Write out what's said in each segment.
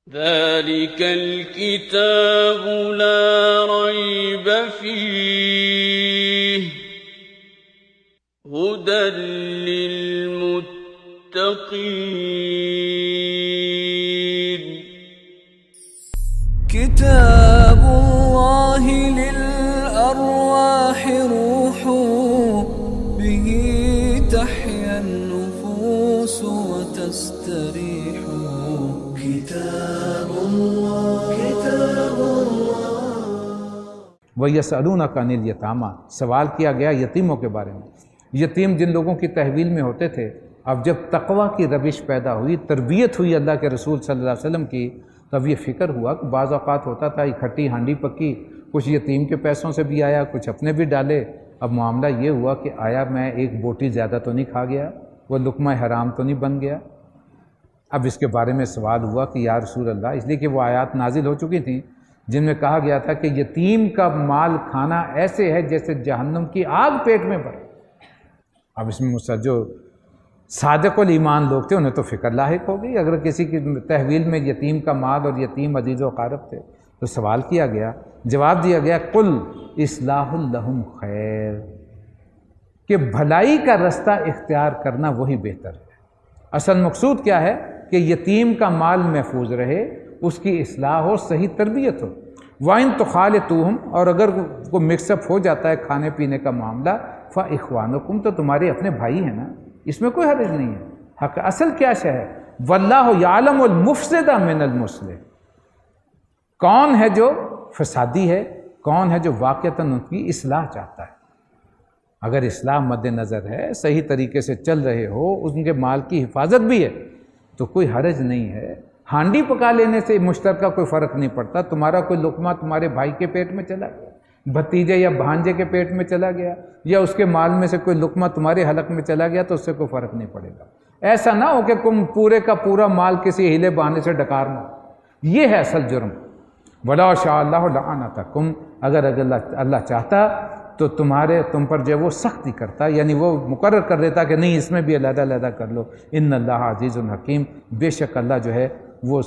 ذلك الكتاب لا ريب فيه هدى للمتقين كتاب الله للأرواح روح به تحيا النفوس وتستريح كتاب الله وَيَسْأَلُونَكَ عَنِ الْيَتَامَى، سوال کیا گیا یتیموں کے بارے میں۔ یتیم جن لوگوں کی تحویل میں ہوتے تھے، اب جب تقویٰ کی روش پیدا ہوئی، تربیت ہوئی اللہ کے رسول صلی اللہ علیہ وسلم کی، تب یہ فکر ہوا کہ بعض اوقات ہوتا تھا اکٹھی ہانڈی پکی، کچھ یتیم کے پیسوں سے بھی آیا، کچھ اپنے بھی ڈالے۔ اب معاملہ یہ ہوا کہ آیا میں ایک بوٹی زیادہ تو نہیں کھا گیا، وہ لقمہ حرام تو نہیں بن گیا؟ اب اس کے بارے میں سوال ہوا کہ یا رسول اللہ، اس لیے کہ وہ آیات نازل ہو چکی تھیں جن میں کہا گیا تھا کہ یتیم کا مال کھانا ایسے ہے جیسے جہنم کی آگ پیٹ میں بھر۔ اب اس میں جو صادق الایمان لوگ تھے انہیں تو فکر لاحق ہو گئی، اگر کسی کی تحویل میں یتیم کا مال اور یتیم عزیز و اقارب تھے تو سوال کیا گیا، جواب دیا گیا قل اصلاح لہم خیر، کہ بھلائی کا رستہ اختیار کرنا وہی بہتر ہے۔ اصل مقصود کیا ہے کہ یتیم کا مال محفوظ رہے، اس کی اصلاح ہو، صحیح تربیت ہو۔ وَإِن تُخَالِطُوهُمْ، اور اگر کو مکس اپ ہو جاتا ہے کھانے پینے کا معاملہ، فَإِخْوَانُكُمْ، تو تمہارے اپنے بھائی ہیں نا، اس میں کوئی حرج نہیں ہے۔ حق اصل کیا شے ہے؟ وَاللَّهُ يَعْلَمُ الْمُفْسِدَ مِنَ الْمُصْلِحِ، کون ہے جو فسادی ہے، کون ہے جو واقعتاً ان کی اصلاح چاہتا ہے۔ اگر اصلاح مد نظر ہے، صحیح طریقے سے چل رہے ہو، ان کے مال کی حفاظت بھی ہے تو کوئی حرج نہیں ہے۔ ہانڈی پکا لینے سے مشترکہ کوئی فرق نہیں پڑتا، تمہارا کوئی لقمہ تمہارے بھائی کے پیٹ میں چلا گیا، بھتیجے یا بھانجے کے پیٹ میں چلا گیا، یا اس کے مال میں سے کوئی لقمہ تمہارے حلق میں چلا گیا تو اس سے کوئی فرق نہیں پڑے گا۔ ایسا نہ ہو کہ تم پورے کا پورا مال کسی ہیلے بہانے سے ڈکارنا، یہ ہے اصل جرم۔ وَلَوْ شَاءَ اللَّهُ لَعَنَتَكُمْ، اگر اللہ چاہتا تو تم پر جو وہ سختی کرتا، یعنی وہ مقرر کر دیتا کہ نہیں اس میں بھی علیحدہ علیحدہ کر لو۔ ان اللہ عزیز الحکیم، بے شک اللہ جو ہے وہ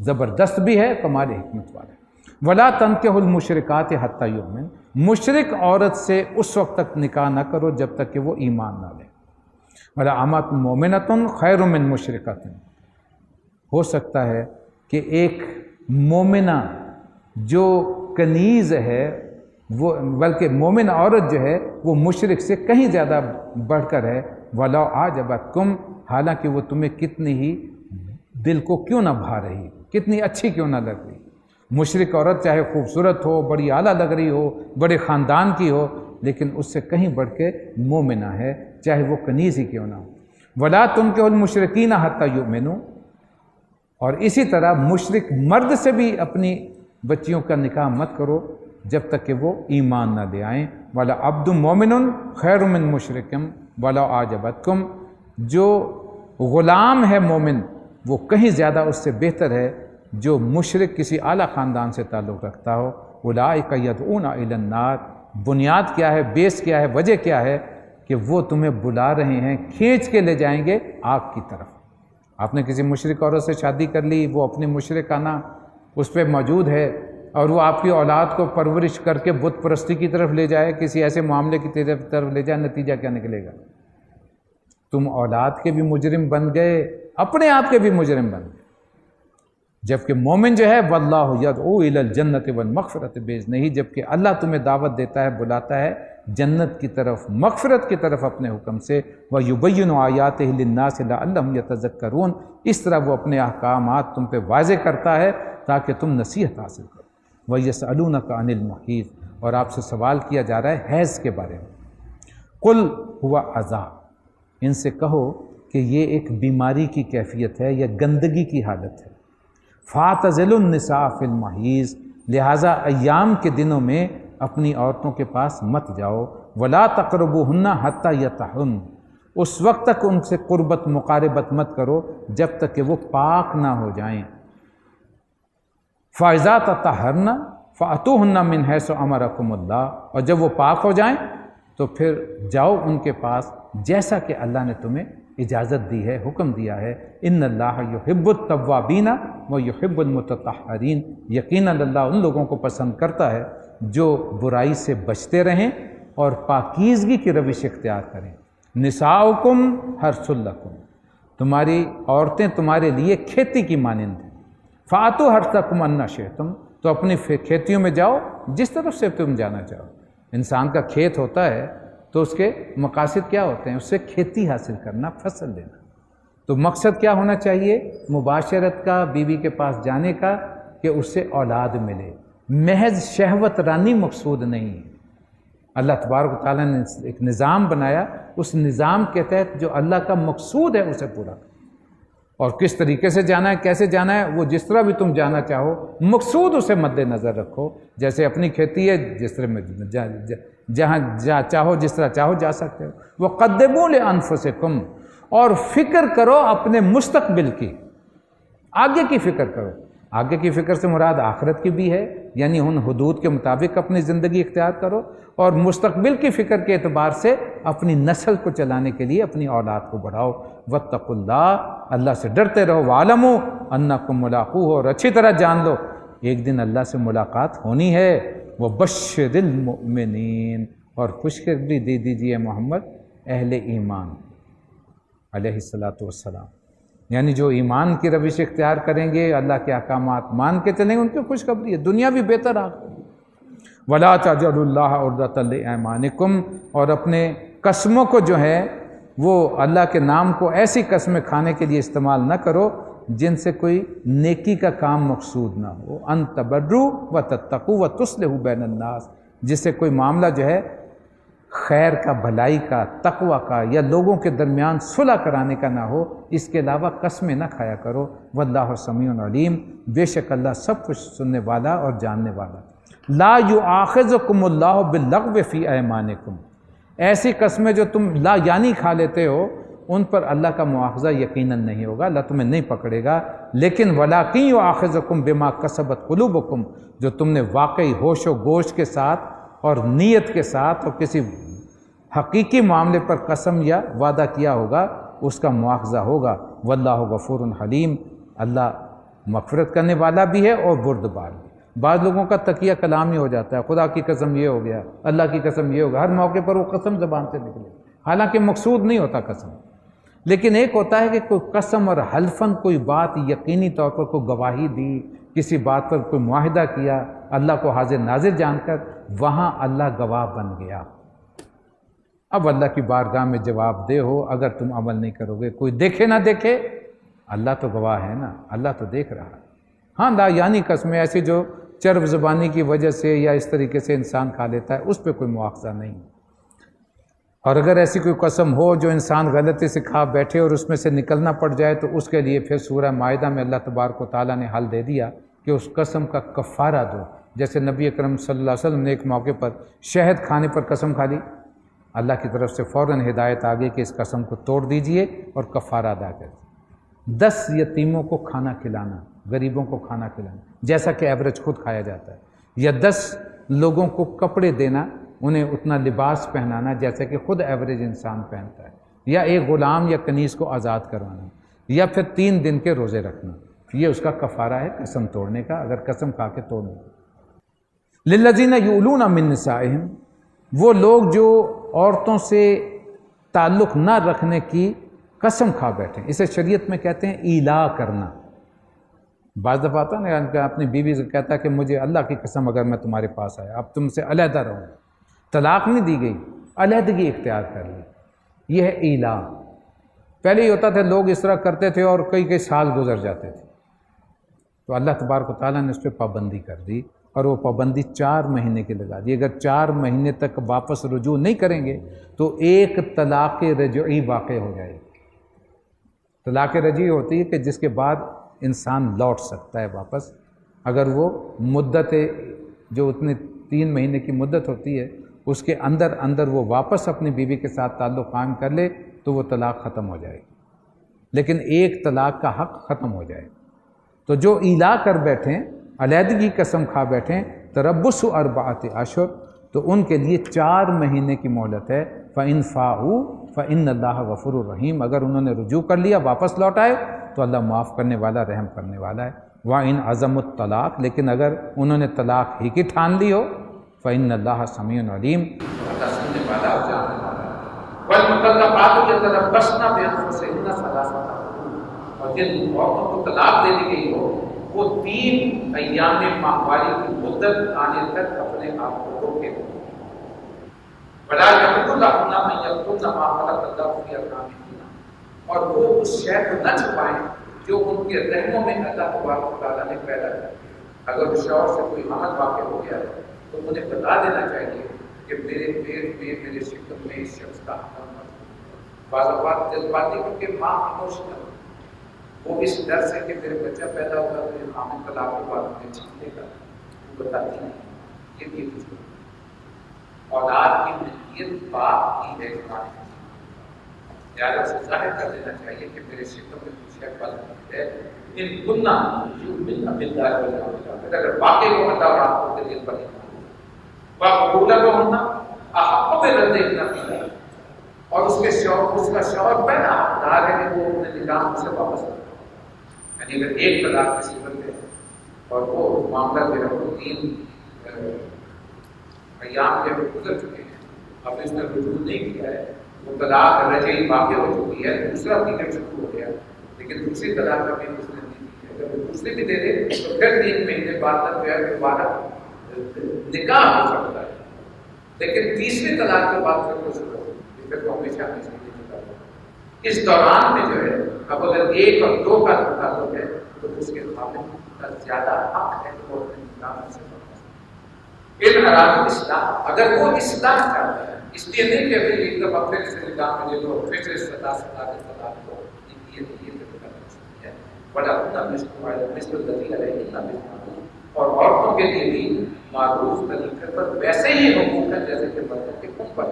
زبردست بھی ہے، کمال حکمت والا ہے۔ وَلَا تَنكِحُوا الْمُشْرِكَاتِ حَتَّى يُؤْمِنْ، مشرک عورت سے اس وقت تک نکاح نہ کرو جب تک کہ وہ ایمان نہ لے۔ وَلَا أَمَةٌ مُؤْمِنَةٌ خَيْرٌ مِّن مُشْرِكَةٍ، ہو سکتا ہے کہ ایک مومنہ جو کنیز ہے، وہ بلکہ مومن عورت جو ہے وہ مشرک سے کہیں زیادہ بڑھ کر ہے۔ وَلَوْ أَعْجَبَتْكُمْ، حالانکہ وہ تمہیں کتنی ہی دل کو کیوں نہ بھا رہی، کتنی اچھی کیوں نہ لگ رہی۔ مشرک عورت چاہے خوبصورت ہو، بڑی اعلیٰ لگ رہی ہو، بڑے خاندان کی ہو، لیکن اس سے کہیں بڑھ کے مومنہ ہے، چاہے وہ کنیز ہی کیوں نہ ہو۔ وَلَا تُنكِحُوا الْمُشْرِكِينَ حَتَّى يُؤْمِنُوا، اور اسی طرح مشرک مرد سے بھی اپنی بچیوں کا نکاح مت کرو جب تک کہ وہ ایمان نہ لے آئیں۔ وَلَا عَبْدٌ مُؤْمِنٌ خَيْرٌ مِّن مُشْرِكٍ وَلَوْ أَعْجَبَتْكُمْ، جو غلام ہے مومن وہ کہیں زیادہ اس سے بہتر ہے جو مشرک کسی اعلیٰ خاندان سے تعلق رکھتا ہو۔ أُولَٰئِكَ يَدْعُونَ إِلَى النَّارِ، بنیاد کیا ہے، بیس کیا ہے، وجہ کیا ہے کہ وہ تمہیں بلا رہے ہیں، کھینچ کے لے جائیں گے آگ کی طرف۔ آپ نے کسی مشرک عورت سے شادی کر لی، وہ اپنے مشرکانہ اس پہ موجود ہے، اور وہ آپ کی اولاد کو پرورش کر کے بت پرستی کی طرف لے جائے، کسی ایسے معاملے کی طرف لے جائے، نتیجہ کیا نکلے گا؟ تم اولاد کے بھی مجرم بن گئے، اپنے آپ کے بھی مجرم بن گئے۔ جبکہ مومن جو ہے واللہ یدعو الی الجنۃ والمغفرۃ باذنہ، جبکہ اللہ تمہیں دعوت دیتا ہے، بلاتا ہے جنت کی طرف، مغفرت کی طرف اپنے حکم سے۔ وَيُبَيِّنُ آیاتہ للناس لعلہم یتذکرون، اس طرح وہ اپنے احکامات تم پہ واضح کرتا ہے تاکہ تم نصیحت حاصل کرو۔ وَيَسْأَلُونَكَ عَنِ الْمَحِيضِ، اور آپ سے سوال کیا جا رہا ہے حیض کے بارے میں۔ قُلْ هُوَ عَذَا، ان سے کہو کہ یہ ایک بیماری کی کیفیت ہے یا گندگی کی حالت ہے۔ فَاعْتَزِلُوا النِّسَاءَ فِي الْمَحِيضِ، لہٰذا ایام کے دنوں میں اپنی عورتوں کے پاس مت جاؤ۔ وَلَا تَقْرَبُوهُنَّ حَتَّى يَطْهُرْنَ، اس وقت تک ان سے قربت مقاربت مت کرو جب تک کہ وہ پاک نہ ہو جائیں۔ فَإِذَا تَطَهَّرْنَ فَأْتُوهُنَّ مِنْ حَيْثُ أَمَرَكُمُ اللَّهُ، اور جب وہ پاک ہو جائیں تو پھر جاؤ ان کے پاس جیسا کہ اللہ نے تمہیں اجازت دی ہے، حکم دیا ہے، ان اللہ یحب التوابین و یحب المتطہرین، یقیناً اللہ ان لوگوں کو پسند کرتا ہے جو برائی سے بچتے رہیں اور پاکیزگی کی روش اختیار کریں۔ نساؤکم حرث لکم، تمہاری عورتیں تمہارے لیے کھیتی کی مانند ہیں۔ فاتوا حرثکم انا شئتم، تو اپنی کھیتیوں میں جاؤ جس طرف سے تم جانا چاہو۔ انسان کا کھیت ہوتا ہے تو اس کے مقاصد کیا ہوتے ہیں؟ اس سے کھیتی حاصل کرنا، فصل لینا۔ تو مقصد کیا ہونا چاہیے؟ مباشرت کا، بیوی کے پاس جانے کا کہ اس سے اولاد ملے، محض شہوت رانی مقصود نہیں ہے۔ اللہ تبارک و تعالیٰ نے ایک نظام بنایا، اس نظام کے تحت جو اللہ کا مقصود ہے اسے پورا کرو، اور کس طریقے سے جانا ہے، کیسے جانا ہے، وہ جس طرح بھی تم جانا چاہو، مقصود اسے مد نظر رکھو۔ جیسے اپنی کھیتی ہے، جس طرح میں جہاں چاہو جس طرح چاہو جا سکتے ہو۔ وَقَدِّمُوا لِأَنفُسِكُمْ، اور فکر کرو اپنے مستقبل کی، آگے کی فکر کرو۔ آگے کی فکر سے مراد آخرت کی بھی ہے، یعنی ان حدود کے مطابق اپنی زندگی اختیار کرو، اور مستقبل کی فکر کے اعتبار سے اپنی نسل کو چلانے کے لیے اپنی اولاد کو بڑھاؤ۔ واتقوا اللہ، اللہ سے ڈرتے رہو۔ وَاعْلَمُوا أَنَّكُمْ مُلَاقُوهُ، اور اچھی طرح جان لو ایک دن اللہ سے ملاقات ہونی ہے۔ وَبَشِّرِ الْمُؤْمِنِينَ، اور خوشخبری دے دیجیے محمد اہل ایمان علیہ الصلاۃ والسلام، یعنی جو ایمان کی روش اختیار کریں گے، اللہ کے احکامات مان کے چلیں گے، ان کی خوشخبری ہے، دنیا بھی بہتر آخرت۔ وَلَا تَجْعَلُوا اللَّهَ عُرْضَةً لِأَيْمَانِكُمْ، اور اپنے قسموں کو جو ہے وہ اللہ کے نام کو ایسی قسمیں کھانے کے لیے استعمال نہ کرو جن سے کوئی نیکی کا کام مقصود نہ ہو۔ ان تبروا وتتقوا وتصلحوا بین الناس، جس سے کوئی معاملہ جو ہے خیر کا، بھلائی کا، تقوی کا، یا لوگوں کے درمیان صلح کرانے کا نہ ہو، اس کے علاوہ قسمیں نہ کھایا کرو۔ واللہ سمیع علیم، بے شک اللہ سب کچھ سننے والا اور جاننے والا۔ لا یؤاخذکم اللہ باللغو فی ایمانکم، ایسی قسمیں جو تم لا یعنی کھا لیتے ہو ان پر اللہ کا مواخذہ یقیناً نہیں ہوگا، اللہ تمہیں نہیں پکڑے گا، لیکن ولاکن یؤاخذکم بما کسبت قلوبکم، جو تم نے واقعی ہوش و گوش کے ساتھ اور نیت کے ساتھ اور کسی حقیقی معاملے پر قسم یا وعدہ کیا ہوگا، اس کا مواخذہ ہوگا۔ واللہ غفور حلیم، اللہ مغفرت کرنے والا بھی ہے اور بردبار بھی۔ بعض لوگوں کا تقیہ کلام ہی ہو جاتا ہے، خدا کی قسم یہ ہو گیا، اللہ کی قسم یہ ہوگا، ہر موقع پر وہ قسم زبان سے نکلے، حالانکہ مقصود نہیں ہوتا قسم۔ لیکن ایک ہوتا ہے کہ کوئی قسم اور حلفاً کوئی بات یقینی طور پر کوئی گواہی دی، کسی بات پر کوئی معاہدہ کیا اللہ کو حاضر ناظر جان کر، وہاں اللہ گواہ بن گیا۔ اب اللہ کی بارگاہ میں جواب دہ ہو اگر تم عمل نہیں کرو گے، کوئی دیکھے نہ دیکھے اللہ تو گواہ ہے نا، اللہ تو دیکھ رہا ہے۔ ہاں لا یعنی قسمیں ایسی جو چرب زبانی کی وجہ سے یا اس طریقے سے انسان کھا لیتا ہے، اس پہ کوئی مواخذہ نہیں۔ اور اگر ایسی کوئی قسم ہو جو انسان غلطی سے کھا بیٹھے اور اس میں سے نکلنا پڑ جائے، تو اس کے لیے پھر سورہ مائدہ میں اللہ تبارک و تعالیٰ نے حل دے دیا کہ اس قسم کا کفارہ دو۔ جیسے نبی اکرم صلی اللہ علیہ وسلم نے ایک موقع پر شہد کھانے پر قسم کھا لی، اللہ کی طرف سے فوراً ہدایت آ گئی کہ اس قسم کو توڑ دیجئے اور کفارہ ادا کر دیجیے۔ 10 یتیموں کو کھانا کھلانا، غریبوں کو کھانا کھلانا، جیسا کہ ایوریج خود کھایا جاتا ہے، یا 10 لوگوں کو کپڑے دینا، انہیں اتنا لباس پہنانا جیسا کہ خود ایوریج انسان پہنتا ہے، یا ایک غلام یا کنیز کو آزاد کروانا، یا پھر 3 دن کے روزے رکھنا، یہ اس کا کفارہ ہے قسم توڑنے کا، اگر قسم کھا کے توڑنے کا۔ للذین یؤلون من نسائہم، وہ لوگ جو عورتوں سے تعلق نہ رکھنے کی قسم کھا بیٹھیں، اسے شریعت میں کہتے ہیں ایلا کرنا۔ بعض دفعہ آتا ہے نا، اپنی بیوی سے کہتا ہے کہ مجھے اللہ کی قسم اگر میں تمہارے پاس آیا، اب تم سے علیحدہ رہوں، طلاق نہیں دی گئی، علیحدگی اختیار کر لی، یہ ہے ایلا۔ پہلے ہی ہوتا تھا لوگ اس طرح کرتے تھے اور کئی سال گزر جاتے تھے، تو اللہ تبارک و تعالیٰ نے اس پہ پابندی کر دی، اور وہ پابندی 4 مہینے کی لگا دی۔ اگر 4 مہینے تک واپس رجوع نہیں کریں گے تو ایک طلاق رجعی واقع ہو جائے گی۔ طلاق رجعی ہوتی ہے کہ جس کے بعد انسان لوٹ سکتا ہے واپس، اگر وہ مدت جو اتنے 3 مہینے کی مدت ہوتی ہے اس کے اندر وہ واپس اپنی بیوی کے ساتھ تعلق قائم کر لے تو وہ طلاق ختم ہو جائے گی، لیکن ایک طلاق کا حق ختم ہو جائے۔ تو جو ایلا کر بیٹھیں، علیحدگی قسم کھا بیٹھیں، تربص 4 اشہر، تو ان کے لیے 4 مہینے کی مہلت ہے۔ فَإِنْ فَاءُوا فَإِنَّ اللَّهَ غَفُورٌ الرحیم، اگر انہوں نے رجوع کر لیا، واپس لوٹ آئے تو اللہ معاف کرنے والا، رحم کرنے والا ہے۔ وَإِنْ عَزَمُوا الطَّلَاقَ، لیکن اگر انہوں نے طلاق ہی کی ٹھان لی ہو، فَإِنَّ اللَّهَ سَمِيعٌ عَلِيمٌ، اللہ سننے والا اور جاننے والا ہے۔ وَالْمُطَلَّقَاتُ يَتَرَبَّصْنَ بِأَنفُسِهِنَّ ثَلَاثَةَ قُرُوءٍ، اور جن عورتوں کو طلاق دے دی گئی ہو وہ 3 ایام ماہواری کی مدت آنے تک اپنے آپ کو روکے، وَلَا يَحِلُّ لَهُنَّ أَن يَكْتُمْنَ مَا خَلَقَ اللَّهُ فِي أَرْحَامِهِنَّ، اور وہ اس شے کو نہ چھپائیں جو ان کے رحموں میں اللہ تبارک و تعالیٰ نے پیدا کیا۔ اگر شوہر سے کوئی حمل واقع ہو گیا ہے تو انہیں بتا دینا چاہیے کہ میرے پیٹ میں، میرے شکم میں اس شخص کا حمل ہے۔ بعض اوقات جذباتی کر کے ماں ایموشنل، وہ اس ڈر سے کہ میرے بچہ پیدا ہوگا تو یہ حامل طلاق کے بعد مجھے چھین لے گا، وہ بتاتی نہیں۔ یہ بھی کچھ اولاد کی ملکیت باپ کی ہے، لہٰذا اسے ظاہر کر دینا چاہیے کہ میرے شکم میں کچھ ہے، بد ہے۔ ان کنہ یؤمنن باللہ والیوم الآخر، اگر واقعی وہ اللہ اور آخرت کے دل پر ایمان، وَبُعُولَتُهُنَّ أَحَقُّ بِرَدِّهِنَّ فِي ذَلِكَ، اور اس کا شوہر پہلا حقدار ہے کہ وہ اپنے نکاح سے واپس کرے۔ یعنی اگر ایک طلاق کی صورت ہے اور وہ معاملہ جو ہے وہ 3 ایام کے گزر چکے ہیں، اب اس نے رجوع نہیں کیا ہے، وہ طلاق رجعی واقع ہو چکی ہے، دوسرا پیریڈ شروع ہو گیا، لیکن دوسری طلاق کا بھی اس نے نہیں دی ہے۔ اگر وہ دوسری بھی دے دے تو پھر 3 مہینے بعد تک جو ہے دوبارہ نکاح ہو سکتا ہے، لیکن تیسری طلاق کے بعد پھر کچھ پھر وہ ہمیشہ ہمیشہ نہیں نکاح ہوگا۔ اس دوران میں جو ہے اب اگر 1 اور 2 کا تعلق ہے تو اس کے خامن کا زیادہ حق ہے کہ وہ اپنے نکاح سے ان اراد اصلاح، اگر وہ اصلاح چاہتا ہے، اس لیے نہیں کہ بھائی ایک دفعہ پھر سے نکاح میں لے لو، پھر سے طلاق کو بڑا مثل الذی علیہن بالمعروف، اور عورتوں کے لیے بھی معروف طریقے پر ویسے ہی حقوق ہے جیسے کہ مردوں کے اوپر۔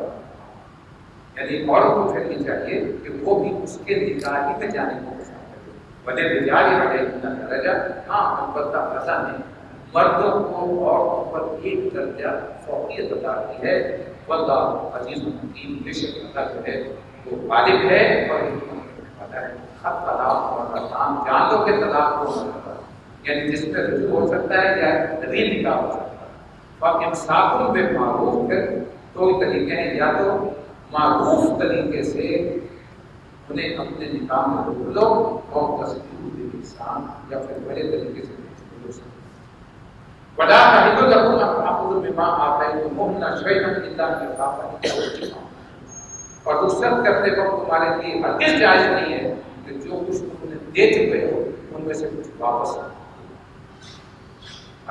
یعنی عورت کو پھر چاہیے کہ وہ بھی اس کے نکاح ہی میں جانے کو پسند کرے۔ وَلِلرِّجَالِ عَلَيْهِنَّ دَرَجَةٌ، ہاں البتہ اللہ نے مردوں کو عورتوں پر ایک درجہ فوقیت عطا کی ہے۔ واللہ عزیز حکیم، بے شک اللہ جو ہے وہ غالب ہے اور حکمت کرنے والا ہے۔ خط طلاق اور آسان جان دو کہ طلاق کو ہوتا ہے، یعنی جس پہ رجوع ہو سکتا ہے یا ری نکاح ہو سکتا ہے۔ فَإِمْسَاكٌ بِمَعْرُوفٍ، پھر 2 طریقے ہیں، یا تو معروف طریقے سے انہیں اپنے نکاح میں روک لو، اور تسبیح بِلِسان، یا پھر بڑے طریقے سے روک لو۔ وَلَا تَحِلُّ لَكُمْ أَن تَأْخُذُوا مِمَّا آتَيْتُمُوهُنَّ شَيْئًا إِلَّا أَن يَخَافَا أَن، اور رخصت کرتے وقت تمہارے لیے ہرگز جائز نہیں ہے کہ جو کچھ تم نے دے چکے ہو ان میں سے کچھ واپس کرو۔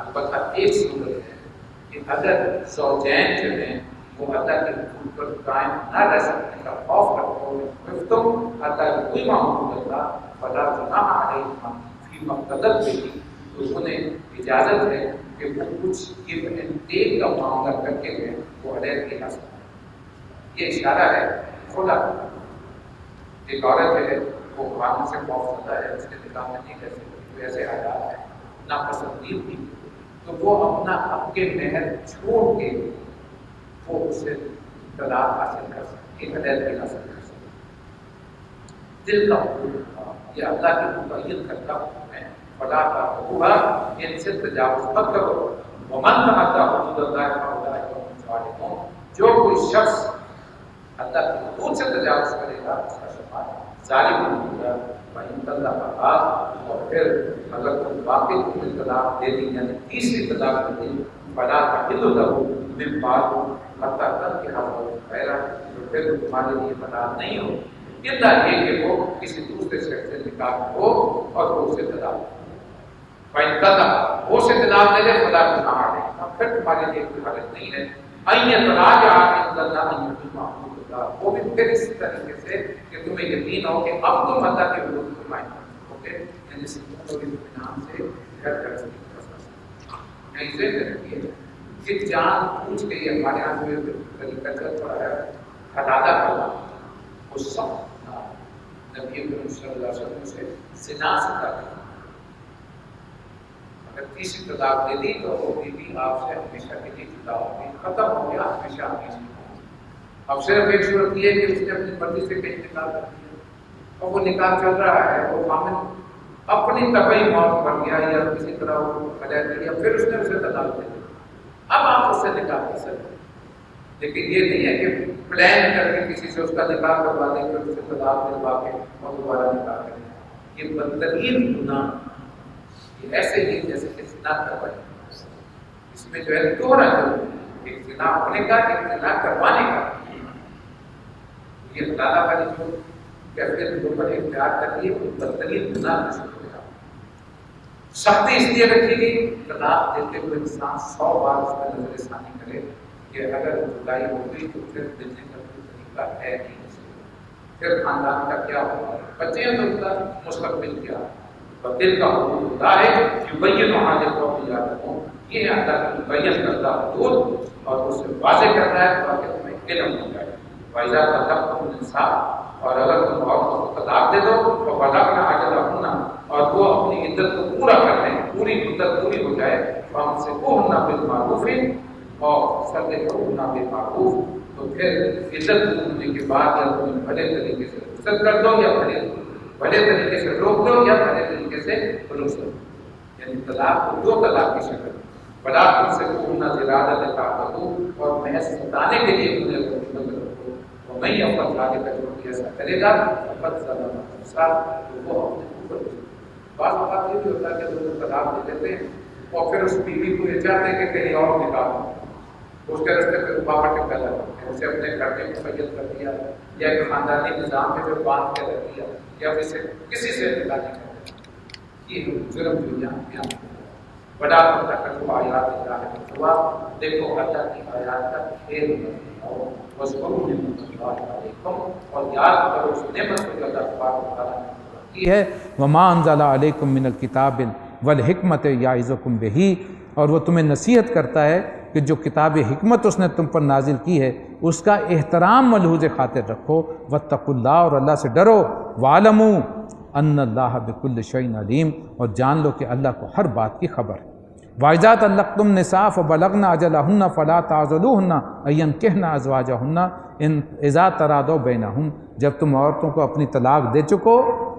البتہ ایک صورت ہے کہ اگر زوجین جو ہیں وہ اللہ کے حقوق پر قائم نہ رہ سکنے کا خوف کرتے ہو، تم اللہ کی کوئی معمول اللہ فلا جناح علیہما فیما افتدت به، تو انہیں اجازت ہے کہ وہ کچھ گیو اینڈ ٹیک کا معاملہ کر کے گئے وہ علیحدہ کہہ سکتے ہیں۔ یہ اشارہ ہے خدا، ایک عورت ہے وہ قانون سے خوف ہے، اس کے نکاح میں نہیں کر سکتی، ایسے حالات ہے ناپسندید بھی، تو وہ اپنا حق کے مہر چھوڑ کے وہ اسے طلاق حاصل کر سکتی، علیحدگی حاصل کر سکتی۔ دل کا حقوق یہ اللہ کی مقید کرتا حکم ہے، فلا تعتدوها، ان سے تجاوز مت کرو۔ ومن تعدى حدود اللہ فاولئک هم الظالمون، جو کوئی شخص اللہ کی حدود سے تجاوز کرے گا اس کا شمار ظالم ہوگا۔ وَإِن طَلَّقَهَا، اور پھر اگر کوئی واقعی تمہیں طلاق دے دی، یعنی تیسری طلاق دے دی، فَلَا تَحِلُّ لَهُ مِن بَعْدُ حَتَّىٰ تَنكِحَ زَوْجًا، تو پھر تمہارے لیے طلاق نہیں ہو الا یہ کہ وہ کسی دوسرے شخص سے نکاح ہو اور وہ اسے طلاق دے۔ فَإِن طَلَّقَ، وہ اسے طلاق دے دے، فَلَا جُنَاحَ عَلَيْهِمَا، پھر تمہارے لیے کوئی حرج نہیں ہے۔ أَن يَتَرَاجَعَا عِندَ اللَّهِ أَن يُقِيمَا حُدُودَ اللَّهِ، وہ بھی پھر اس طریقے سے کہ تمہیں یقین ہو کہ اب تم اللہ کے حدود کو قائم کرو گے، یعنی سکون اور اطمینان سے گھر کر سکتے ہیں۔ اسے رکھیے کہ جان پوچھ کے یہ ہمارے یہاں جو طریقہ چل پڑا ہے حلالہ کرنا، وہ سب نبی کریم صلی اللہ علیہ وسلم سے زنا سے کرنا۔ اگر تیسری طلاق دے دی تو وہ بیوی آپ سے ہمیشہ کے لیے جدا ہوگی، ختم ہو گیا ہمیشہ ہمیشہ۔ اب صرف ایک صورت یہ ہے کہ اس نے اپنی مرضی سے کہیں نکاح کر دیا اور وہ نکاح چل رہا ہے، وہ خامد اپنی طبعی موت پر گیا یا کسی طرح وہ علیحدہ کیا، پھر اس نے اسے طلاق دے دی، اب آپ اس سے نکاح کر سکتے ہیں، لیکن یہ نہیں ہے کہ پلان کر کے کسی سے اس کا نکاح کروا دیں پھر اسے طلاق دلوا کے اور دوبارہ نکاح کریں، یہ بدترین گناہ، یہ ایسے ہی جیسے کہ زنا کروائی، اس میں جو ہے دوہرا ضرور ایک زنا ہونے کا، ایک زنا کروانے کا، یہ اللہ والی جو کیفیت کے اوپر اختیار کر لیے وہ بدترین گناہ میں سے ہوگا۔ سختی اس لیے رکھی گئی طلاق دیتے ہوئے انسان 100 بار اس پر نظر ثانی کرے کہ اگر جدائی ہو گئی تو پھر دینے کا کوئی طریقہ ہے نہیں، پھر خاندان کا کیا ہوگا، بچے ہیں تو ان کا مستقبل کیا، اور دل کا حدود خدا ہے یبین حاجت کو یادوں، یہ اللہ کی بیان کردہ حدود اور اسے واضح کرنا ہے تاکہ تمہیں علم ہو جائے۔ وَإِذَا طَلَّقْتُمُ النِّسَاءَ، اور اگر تم عورتوں کو طلاق دے دو تو بلغن اجلہن، اور وہ اپنی عدت کو پورا کر لیں، پوری عدت پوری ہو جائے، فَامْسِكُوهُنَّ بِالْمَعْرُوفِ، اور سرحدوهن بِالْمَعْرُوف، تو پھر عدت ہونے کے بعد یا تم بھلے طریقے سے رخصت کر دو یا بھلے طریقے سے روک دو یا بھلے طریقے سے رخصت دو، یعنی طلاق کو 2 طلاق کی شکل بلا تم سے کونا زرادہ تعبدو، اور محض ستانے کے لیے انہیں رخصت رکھو، اور میں اپنا آگے کا جو ایسا کرے گا فقط زیادہ مقصد تو وہ اپنے اوپر بعض اوقات یہ بھی ہوتا ہے کہ لوگ طلاق دے دیتے ہیں اور پھر اس بیوی کو یہ چاہتے ہیں کہ کہیں اور نکاح ہو، اس کے راستے پہ رکاوٹ نکل جاتی ہے، اسے اپنے گھر میں مقید کر دیا یا ایک خاندانی نظام میں جو باندھ کے رکھ دیا یا اسے کسی سے نکاح نہیں کر دیا، یہ جرم جو یہاں بڑا پتہ کرو آیات اللہ کے خدا، دیکھو اللہ کی آیات کا کھیل اور وذکروا نعمت اللہ علیکم، اور یاد کرو اس نعمت کو اللہ تبارک و تعالیٰ نے کی ہے، وما انزل علیکم من الکتاب والحکمت یعظکم بہ، اور وہ تمہیں نصیحت کرتا ہے کہ جو کتاب حکمت اس نے تم پر نازل کی ہے اس کا احترام ملحوظ خاطر رکھو، واتقوا اللہ، اور اللہ سے ڈرو، وَاعْلَمُوا ان اللہ بکل شیء علیم، اور جان لو کہ اللہ کو ہر بات کی خبر ہے۔ وَإِذَا طَلَّقْتُمُ النِّسَاءَ فَبَلَغْنَ أَجَلَهُنَّ فَلَا تَعْضُلُوهُنَّ أَن يَنكِحْنَ أَزْوَاجَهُنَّ إِذَا تَرَاضَوْا بَيْنَهُمْ، جب تم عورتوں کو اپنی طلاق دے چکو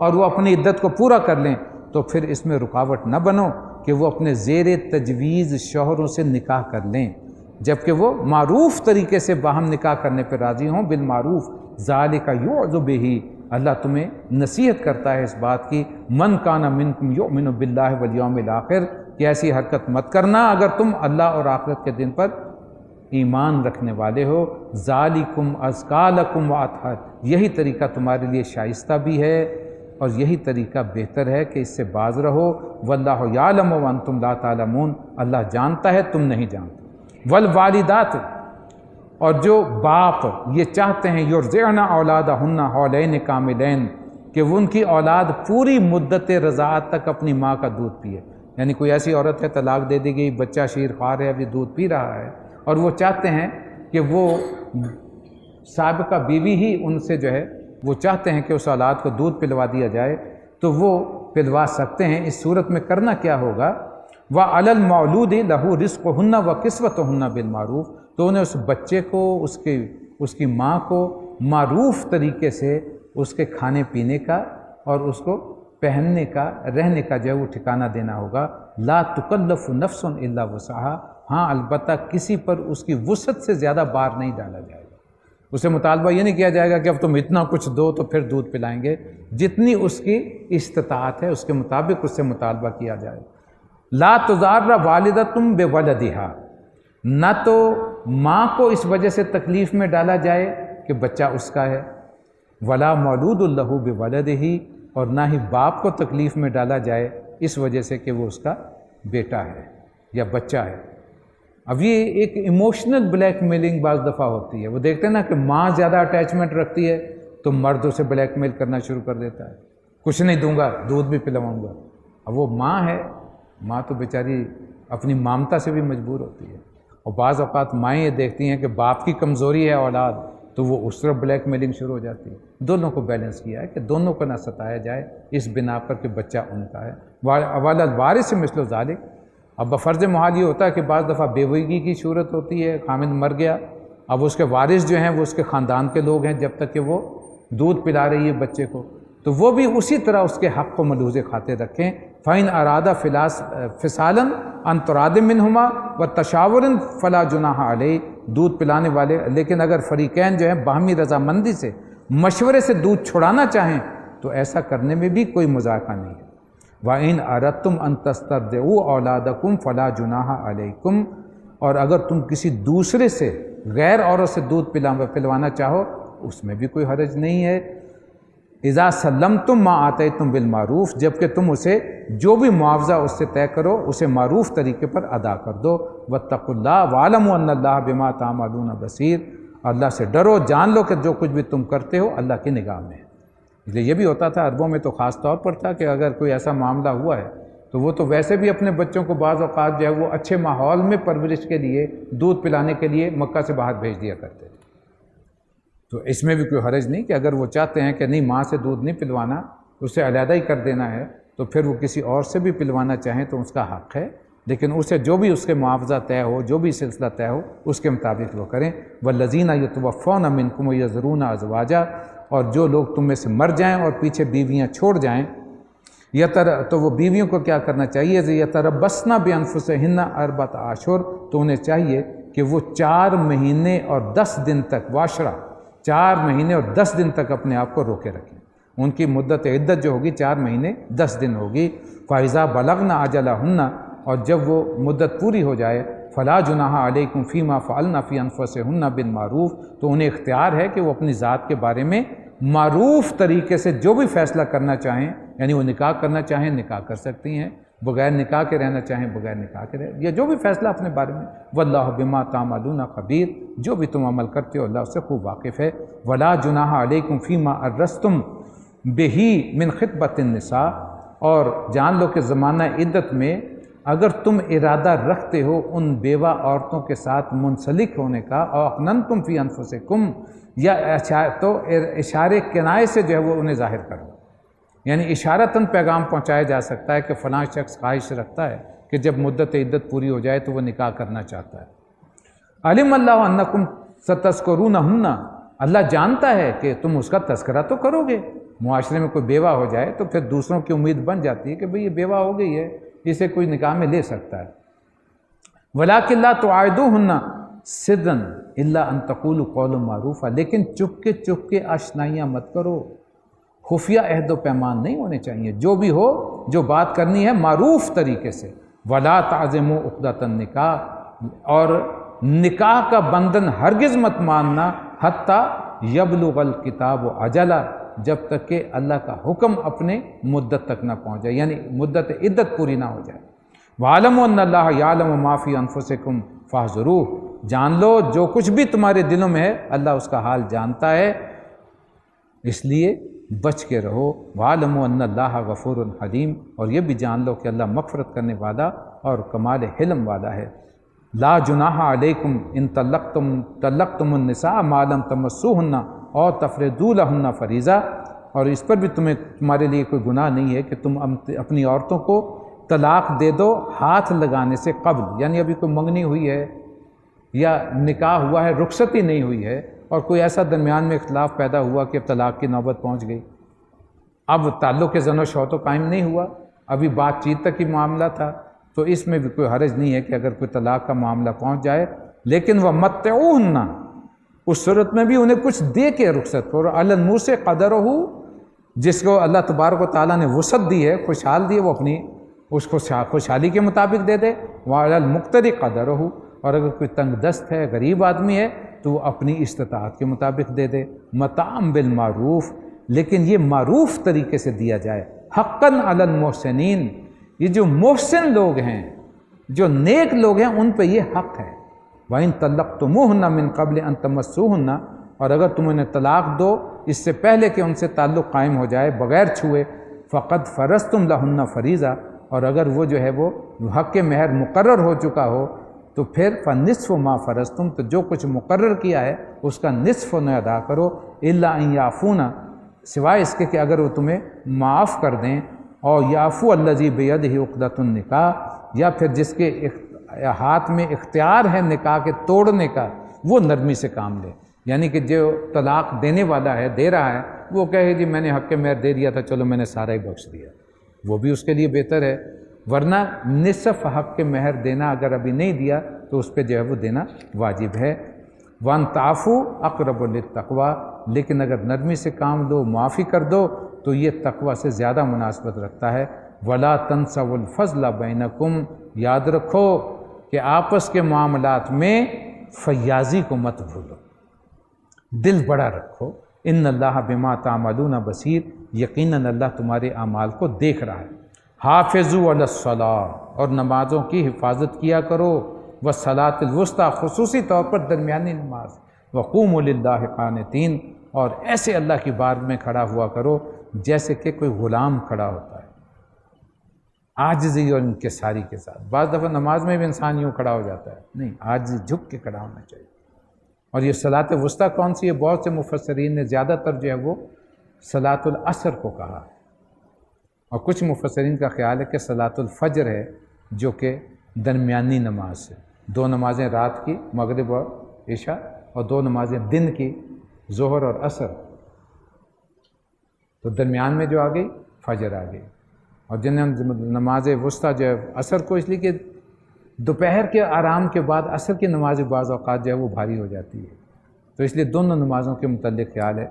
اور وہ اپنی عدت کو پورا کر لیں تو پھر اس میں رکاوٹ نہ بنو کہ وہ اپنے زیر تجویز شوہروں سے نکاح کر لیں، جبکہ وہ معروف طریقے سے باہم نکاح کرنے پر راضی ہوں، بالمعروف، ذالک یوعظ بہ، اللہ تمہیں نصیحت کرتا ہے اس بات کی، من کان منکم یؤمن باللہ والیوم الاخر، کہ ایسی حرکت مت کرنا اگر تم اللہ اور آخرت کے دن پر ایمان رکھنے والے ہو، ذالکم ازکا لکم واطہر، یہی طریقہ تمہارے لیے شائستہ بھی ہے اور یہی طریقہ بہتر ہے کہ اس سے باز رہو، واللہ یعلم وانتم لا تعلمون، اللہ جانتا ہے تم نہیں جانتے۔ والوالدات، اور جو باپ یہ چاہتے ہیں یرضعن اولادہن حولین کاملین، کہ وہ ان کی اولاد پوری مدت رضاعت تک اپنی ماں کا دودھ پیے، یعنی کوئی ایسی عورت ہے طلاق دے دی گئی، بچہ شیر خوار ہے، ابھی دودھ پی رہا ہے، اور وہ چاہتے ہیں کہ وہ سابقہ بیوی ہی ان سے جو ہے وہ چاہتے ہیں کہ اس اولاد کو دودھ پلوا دیا جائے، تو وہ پلوا سکتے ہیں۔ اس صورت میں کرنا کیا ہوگا، وَعَلَى الْمَوْلُودِ لَهُ رِزْقُهُنَّ وَكِسْوَتُهُنَّ بِالْمَعْرُوفِ، تو انہیں اس بچے کو، اس کی ماں کو معروف طریقے سے اس کے کھانے پینے کا اور اس کو پہننے کا، رہنے کا جو ہے وہ ٹھکانہ دینا ہوگا۔ لا تکلف نفس الا وسعها، ہاں البتہ کسی پر اس کی وسعت سے زیادہ بار نہیں ڈالا جائے گا، اسے مطالبہ یہ نہیں کیا جائے گا کہ اب تم اتنا کچھ دو تو پھر دودھ پلائیں گے، جتنی اس کی استطاعت ہے اس کے مطابق اس سے مطالبہ کیا جائے۔ لا تضار والدۃ بولدہا، نہ تو ماں کو اس وجہ سے تکلیف میں ڈالا جائے کہ بچہ اس کا ہے، ولا مولود لہ بولدہ، اور نہ ہی باپ کو تکلیف میں ڈالا جائے اس وجہ سے کہ وہ اس کا بیٹا ہے یا بچہ ہے۔ اب یہ ایک ایموشنل بلیک میلنگ بعض دفعہ ہوتی ہے، وہ دیکھتے ہیں نا کہ ماں زیادہ اٹیچمنٹ رکھتی ہے تو مرد اسے بلیک میل کرنا شروع کر دیتا ہے، کچھ نہیں دوں گا، دودھ بھی پلواؤں گا۔ اب وہ ماں ہے، ماں تو بیچاری اپنی مامتا سے بھی مجبور ہوتی ہے، اور بعض اوقات مائیں یہ دیکھتی ہیں کہ باپ کی کمزوری ہے اولاد تو وہ اس طرف بلیک میلنگ شروع ہو جاتی ہے۔ دونوں کو بیلنس کیا ہے کہ دونوں کو نہ ستایا جائے اس بنا پر کہ بچہ ان کا ہے۔ والوارث مثل ذالک، اب بفرض محال یہ ہوتا ہے کہ بعض دفعہ بیوگی کی صورت ہوتی ہے، خامند مر گیا اب اس کے وارث جو ہیں وہ اس کے خاندان کے لوگ ہیں جب تک کہ وہ دودھ پلا رہی ہے بچے کو، تو وہ بھی اسی طرح اس کے حق کو ملحوظ خاطر رکھیں۔ فَإِنْ أَرَادَ فِصَالًا عَنْ تُرَادٍ مِّنْهُمَا وَتَشَاوُرٍ فَلَا جُنَاحَ عَلَيْهِ، دودھ پلانے والے، لیکن اگر فریقین جو ہیں باہمی رضامندی سے مشورے سے دودھ چھڑانا چاہیں تو ایسا کرنے میں بھی کوئی مذائقہ نہیں ہے۔ وَإِنْ أَرَدْتُمْ أَن تَسْتَرْضِعُوا أَوْلَادَكُمْ فَلَا جُنَاحَ عَلَيْكُمْ، اور اگر تم کسی دوسرے سے غیر عورت سے دودھ پلوانا چاہو اس میں بھی کوئی حرج نہیں ہے۔ اذا سلمتم ما آتیتم بالمعروف، جبکہ تم اسے جو بھی معاوضہ اس سے طے کرو اسے معروف طریقے پر ادا کر دو۔ واتقوا اللہ واعلموا ان اللہ بما تعملون بصیر، اللہ سے ڈرو، جان لو کہ جو کچھ بھی تم کرتے ہو اللہ کی نگاہ میں ہے۔ اس لیے یہ بھی ہوتا تھا عربوں میں تو خاص طور پر تھا کہ اگر کوئی ایسا معاملہ ہوا ہے تو وہ تو ویسے بھی اپنے بچوں کو بعض اوقات جو ہے وہ اچھے ماحول میں پرورش کے لیے دودھ پلانے کے لیے مکہ سے باہر بھیج دیا کرتے تھے۔ تو اس میں بھی کوئی حرج نہیں کہ اگر وہ چاہتے ہیں کہ نہیں ماں سے دودھ نہیں پلوانا، اسے علیحدہ ہی کر دینا ہے، تو پھر وہ کسی اور سے بھی پلوانا چاہیں تو اس کا حق ہے، لیکن اسے جو بھی اس کے معاوضہ طے ہو، جو بھی سلسلہ طے ہو اس کے مطابق وہ کریں۔ وَالَّذِينَ يَتَوَفَّوْنَ مِنْكُمْ وَيَذَرُونَ أَزْوَاجًا، اور جو لوگ تم میں سے مر جائیں اور پیچھے بیویاں چھوڑ جائیں، تو وہ بیویوں کو کیا کرنا چاہیے؟ یتربصن بانفسہن 4 اشہر، تو انہیں چاہیے کہ وہ 4 مہینے اور 10 دن تک، واشرہ 4 مہینے اور 10 دن تک اپنے آپ کو روکے رکھیں۔ ان کی مدت عدت جو ہوگی 4 مہینے 10 دن ہوگی۔ فَإِذَا بَلَغْنَ أَجَلَهُنَّ، اور جب وہ مدت پوری ہو جائے، فَلَا جُنَاحَ عَلَيْكُمْ فِي مَا فَعَلْنَ فِي أَنفُسِهُنَّ بِالْمَعْرُوفِ، تو انہیں اختیار ہے کہ وہ اپنی ذات کے بارے میں معروف طریقے سے جو بھی فیصلہ کرنا چاہیں، یعنی وہ نکاح کرنا چاہیں نکاح کر سکتی ہیں، بغیر نکاح کے رہنا چاہیں بغیر نکاح کے رہ، یا جو بھی فیصلہ اپنے بارے میں۔ وَاللَّهُ بِمَا تَعْمَلُونَ خَبِيرٌ، جو بھی تم عمل کرتے ہو اللہ اس سے خوب واقف ہے۔ وَلَا جُنَاحَ عَلَيْكُمْ فِي مَا أَرَّسْتُمْ بِهِ مِنْ خِطْبَةِ النِّسَاءِ، اور جان لو کہ زمانہ عدت میں اگر تم ارادہ رکھتے ہو ان بیوہ عورتوں کے ساتھ منسلک ہونے کا، اور اقننتم فی انفسکم، یا تو اشارے کنائے سے جو ہے وہ انہیں ظاہر کرو، یعنی اشارتاً پیغام پہنچایا جا سکتا ہے کہ فلاں شخص خواہش رکھتا ہے کہ جب مدت عدت پوری ہو جائے تو وہ نکاح کرنا چاہتا ہے۔ علم اللہ انکم ستذکرونہن، اللہ جانتا ہے کہ تم اس کا تذکرہ تو کرو گے۔ معاشرے میں کوئی بیوہ ہو جائے تو پھر دوسروں کی امید بن جاتی ہے کہ بھئی یہ بیوہ ہو گئی ہے، اسے کوئی نکاح میں لے سکتا ہے۔ وَلَٰكِن لَا تُعَاهِدُوهُنَّ سِرًّا إِلَّا أَن تَقُولُوا قَوْلًا مَّعْرُوفًا، لیکن چپ کے آشنائیاں مت کرو، خفیہ عہد و پیمان نہیں ہونے چاہیے، جو بھی ہو جو بات کرنی ہے معروف طریقے سے۔ وَلَا تَعْزِمُوا عُقْدَةَ النِّكَاحِ، اور نکاح کا بندھن ہرگز مت ماننا، حتیٰ یبلغ الکتاب اجلا، جب تک کہ اللہ کا حکم اپنے مدت تک نہ پہنچ جائے، یعنی مدت عدت پوری نہ ہو جائے۔ وَعَلَمُوا أَنَّ اللَّهَ يَعْلَمُ مَا فِي أَنفُسِكُمْ فَاحْذَرُوهُ، جان لو جو کچھ بھی تمہارے دلوں میں ہے اللہ اس کا حال جانتا ہے، اس لیے بچ کے رہو۔ وَعَلَمُوا أَنَّ اللَّهَ غَفُورٌ حَلِيمٌ، اور یہ بھی جان لو کہ اللہ مغفرت کرنے والا اور کمال حلم والا ہے۔ لا جناح علیکم ان طلقتم النساء ما لم تمسوهن اور تفریضوا لهن فریضہ، اور اس پر بھی تمہارے لیے کوئی گناہ نہیں ہے کہ تم اپنی عورتوں کو طلاق دے دو ہاتھ لگانے سے قبل، یعنی ابھی کوئی منگنی ہوئی ہے یا نکاح ہوا ہے، رخصتی نہیں ہوئی ہے، اور کوئی ایسا درمیان میں اختلاف پیدا ہوا کہ اب طلاق کی نوبت پہنچ گئی، اب تعلق زن و شو تو قائم نہیں ہوا، ابھی بات چیت تک ہی معاملہ تھا، تو اس میں بھی کوئی حرج نہیں ہے کہ اگر کوئی طلاق کا معاملہ پہنچ جائے، لیکن وہ متعوہن، اس صورت میں بھی انہیں کچھ دے کے رخصت کرو۔ علی الموسع قدرہ، جس کو اللہ تبارک و تعالیٰ نے وسعت دی ہے، خوشحال دی ہے، وہ اپنی اس کو خوشحالی کے مطابق دے دے۔ وعلی المقتر قدرہ، اور اگر کوئی تنگ دست ہے، غریب آدمی ہے، تو وہ اپنی استطاعت کے مطابق دے دے۔ متاعا بالمعروف، لیکن یہ معروف طریقے سے دیا جائے۔ حقاً علی المحسنین، یہ جو محسن لوگ ہیں، جو نیک لوگ ہیں، ان پہ یہ حق ہے۔ وَإِن طَلَّقْتُمُوهُنَّ مِن قَبْلِ أَن تَمَسُّوهُنَّ، اور اگر تم انہیں طلاق دو اس سے پہلے کہ ان سے تعلق قائم ہو جائے بغیر چھوئے، فَقَدْ فَرَضْتُمْ لَهُنَّ فَرِيضَةً، اور اگر وہ جو ہے وہ حق مہر مقرر ہو چکا ہو تو پھر فَنِصْفُ مَا فَرَضْتُمْ، تو جو کچھ مقرر کیا ہے اس کا نصف انہیں ادا کرو۔ إِلَّا أَن يَعْفُونَ، سوائے اس کے کہ اگر وہ تمہیں معاف کر دیں، اور یعفو الذی بیدہ عقدۃ النکاح، یا پھر جس کے ہاتھ میں اختیار ہے نکاح کے توڑنے کا، وہ نرمی سے کام لے، یعنی کہ جو طلاق دینے والا ہے، دے رہا ہے، وہ کہے جی میں نے حق مہر دے دیا تھا، چلو میں نے سارا ہی بخش دیا، وہ بھی اس کے لیے بہتر ہے، ورنہ نصف حق مہر دینا اگر ابھی نہیں دیا تو اس پہ جو ہے وہ دینا واجب ہے۔ وَأَن تَعْفُوا أَقْرَبُ لِلتَّقْوَىٰ، لیکن اگر نرمی سے کام لو، معافی کر دو تو یہ تقوی سے زیادہ مناسبت رکھتا ہے۔ وَلَا تَنْسَوُا الْفَضْلَ بَيْنَكُمْ، یاد رکھو کہ آپس کے معاملات میں فیاضی کو مت بھولو، دل بڑا رکھو۔ ان اللہ بما تعملون بصیر، یقیناً اللہ تمہارے اعمال کو دیکھ رہا ہے۔ حافظوا علی الصلاۃ، اور نمازوں کی حفاظت کیا کرو، والصلاۃ الوسطیٰ، خصوصی طور پر درمیانی نماز، وقوموا للہ قانتین، اور ایسے اللہ کی بار میں کھڑا ہوا کرو جیسے کہ کوئی غلام کھڑا ہوتا ہے، عاجزی اور انکساری کے ساتھ۔ بعض دفعہ نماز میں بھی انسان یوں کھڑا ہو جاتا ہے، نہیں، عاجزی جھک کے کھڑا ہونا چاہیے۔ اور یہ صلاۃ وسطیٰ کون سی ہے؟ بہت سے مفسرین نے زیادہ تر جو ہے وہ صلاۃ العصر کو کہا ہے، اور کچھ مفسرین کا خیال ہے کہ صلاۃ الفجر ہے، جو کہ درمیانی نماز ہے، 2 نمازیں رات کی، مغرب اور عشاء، اور 2 نمازیں دن کی، ظہر اور عصر، تو درمیان میں جو آ گئی فجر آ گئی۔ اور جن نماز وسطیٰ جو ہے عصر کو، اس لیے کہ دوپہر کے آرام کے بعد عصر کی نماز بعض اوقات جو ہے وہ بھاری ہو جاتی ہے، تو اس لیے دونوں نمازوں کے متعلق خیال ہے۔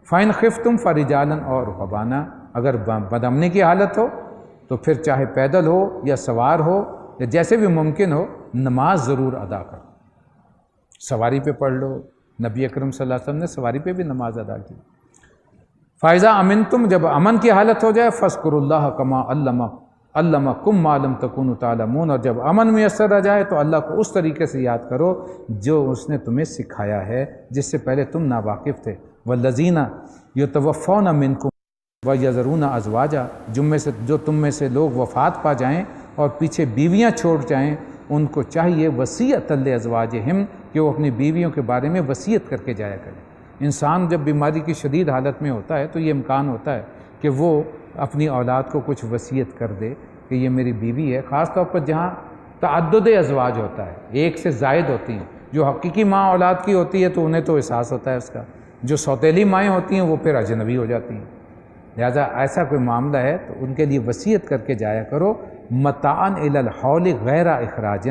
فَإِنْ خِفْتُمْ فَرِجَالًا أَوْ رُكْبَانًا، اگر بدامنی کی حالت ہو تو پھر چاہے پیدل ہو یا سوار ہو یا جیسے بھی ممکن ہو، نماز ضرور ادا کرو۔ سواری پہ پڑھ لو، نبی اکرم صلی اللہ علیہ وسلم نے سواری پہ بھی نماز ادا کی۔ فَإِذَا أَمِنْتُمْ، جب امن کی حالت ہو جائے، فَاذْكُرُوا اللَّهَ كَمَا عَلَّمَكُم مَّا لَمْ تَكُونُوا تَعْلَمُونَ، اور جب امن میسر آ جائے تو اللہ کو اس طریقے سے یاد کرو جو اس نے تمہیں سکھایا ہے، جس سے پہلے تم ناواقف تھے۔ وَالَّذِينَ يُتَوَفَّوْنَ مِنكُمْ وَيَذَرُونَ أَزْوَاجًا، جو تم میں سے لوگ وفات پا جائیں اور پیچھے بیویاں چھوڑ جائیں، ان کو چاہیے وصیۃ لأزواجہم کہ وہ اپنی بیویوں کے بارے میں وصیت کر کے جایا کریں۔ انسان جب بیماری کی شدید حالت میں ہوتا ہے تو یہ امکان ہوتا ہے کہ وہ اپنی اولاد کو کچھ وصیت کر دے کہ یہ میری بیوی ہے، خاص طور پر جہاں تعدد ازواج ہوتا ہے، ایک سے زائد ہوتی ہیں۔ جو حقیقی ماں اولاد کی ہوتی ہے تو انہیں تو احساس ہوتا ہے اس کا، جو سوتیلی مائیں ہوتی ہیں وہ پھر اجنبی ہو جاتی ہیں، لہذا ایسا کوئی معاملہ ہے تو ان کے لیے وصیت کر کے جایا کرو۔ متاعًا الی الحول غیر اخراج،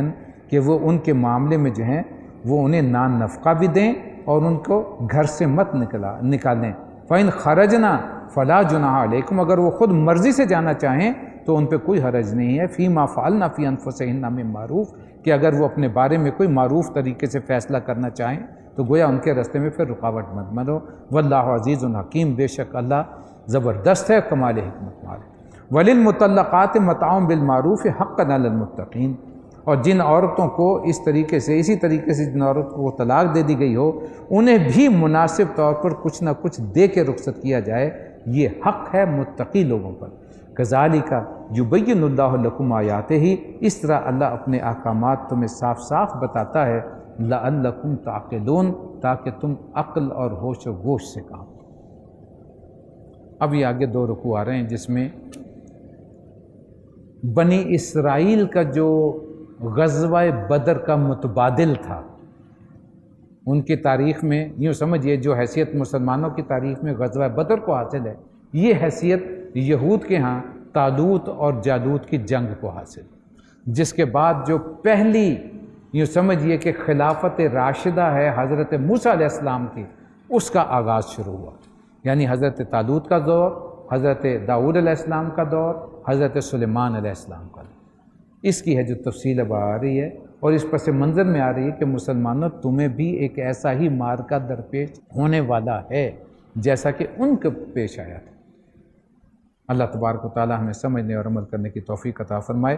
کہ وہ ان کے معاملے میں جو ہیں وہ انہیں نان نفقہ بھی دیں اور ان کو گھر سے مت نکالیں۔ فَإِنْ خَرَجْنَا فَلَا جُنَاحَ عَلَيْكُمْ، اگر وہ خود مرضی سے جانا چاہیں تو ان پہ کوئی حرج نہیں ہے۔ فِي مَا فَعَلْنَا فِي أَنفُسِهِنَّ مِن مَّعْرُوف، کہ اگر وہ اپنے بارے میں کوئی معروف طریقے سے فیصلہ کرنا چاہیں تو گویا ان کے راستے میں پھر رکاوٹ مت بنو۔ وَاللَّهُ عَزِيزٌ حَكِيمٌ، بے شک اللہ زبردست ہے، کمال حکمت والے۔ وَلِلْمُطَلَّقَاتِ مَتَاعٌ بِالْمَعْرُوفِ حَقًّا عَلَى الْمُتَّقِينَ، اور جن عورتوں کو اسی طریقے سے جن عورت کو طلاق دے دی گئی ہو، انہیں بھی مناسب طور پر کچھ نہ کچھ دے کے رخصت کیا جائے، یہ حق ہے متقی لوگوں پر۔ کذالک یبین اللہ لکم آیاتہ، اس طرح اللہ اپنے احکامات تمہیں صاف صاف بتاتا ہے، لعلکم تعقلون، تاکہ تم عقل اور ہوش و گوش سے کام۔ اب یہ آگے 2 رکوع آ رہے ہیں جس میں بنی اسرائیل کا جو غزوہ بدر کا متبادل تھا، ان کی تاریخ میں یوں سمجھیے جو حیثیت مسلمانوں کی تاریخ میں غزوہ بدر کو حاصل ہے، یہ حیثیت یہود کے ہاں طالوت اور جالوت کی جنگ کو حاصل، جس کے بعد جو پہلی یوں سمجھیے کہ خلافت راشدہ ہے حضرت موسیٰ علیہ السلام کی، اس کا آغاز شروع ہوا، یعنی حضرت طالوت کا دور، حضرت داؤد علیہ السلام کا دور، حضرت سلیمان علیہ السلام کا دور۔ اس کی ہے جو تفصیل اب آ رہی ہے، اور اس پس منظر میں آ رہی ہے کہ مسلمانوں تمہیں بھی ایک ایسا ہی معرکہ درپیش ہونے والا ہے جیسا کہ ان کو پیش آیا تھا۔ اللہ تبارک و تعالی ہمیں سمجھنے اور عمل کرنے کی توفیق عطا فرمائے۔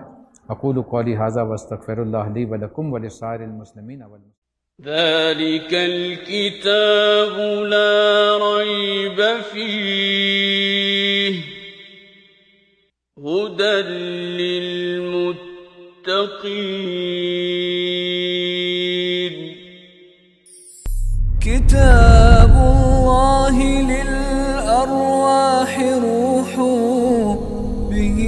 اقول قولی ھذا واستغفر اللہ لی ولکم ولسائر المسلمین والمسلمات۔ ذلك الكتاب لا ريب فيه هدى للمتقين كتاب الله للأرواح روح به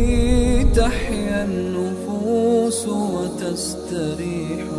تحيا النفوس وتستريح